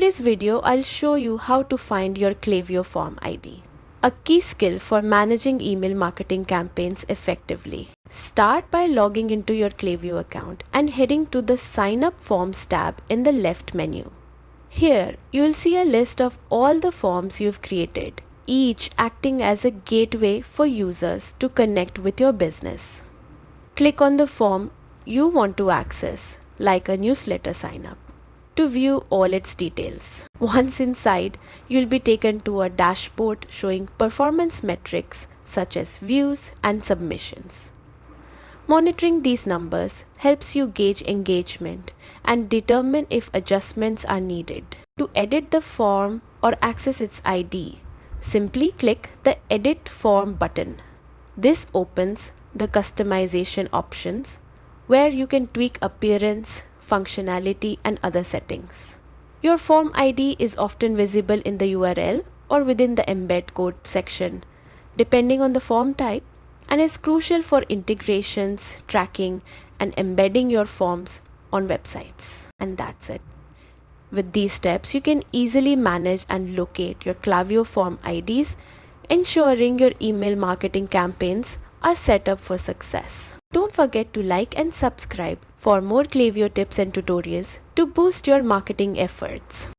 today's video, I'll show you how to find your Klaviyo Form ID, a key skill for managing email marketing campaigns effectively. Start by logging into your Klaviyo account and heading to the Sign Up Forms tab in the left menu. Here, you'll see a list of all the forms you've created, each acting as a gateway for users to connect with your business. Click on the form you want to access, like a newsletter sign-up, to view all its details. Once inside, you'll be taken to a dashboard showing performance metrics such as views and submissions. Monitoring these numbers helps you gauge engagement and determine if adjustments are needed. To edit the form or access its ID, simply click the Edit Form button. This opens the customization options where you can tweak appearance, functionality, and other settings. Your form ID is often visible in the URL or within the embed code section, depending on the form type, and is crucial for integrations, tracking, and embedding your forms on websites. And that's it. With these steps, you can easily manage and locate your Klaviyo Form IDs, ensuring your email marketing campaigns are set up for success. Don't forget to like and subscribe for more Klaviyo tips and tutorials to boost your marketing efforts.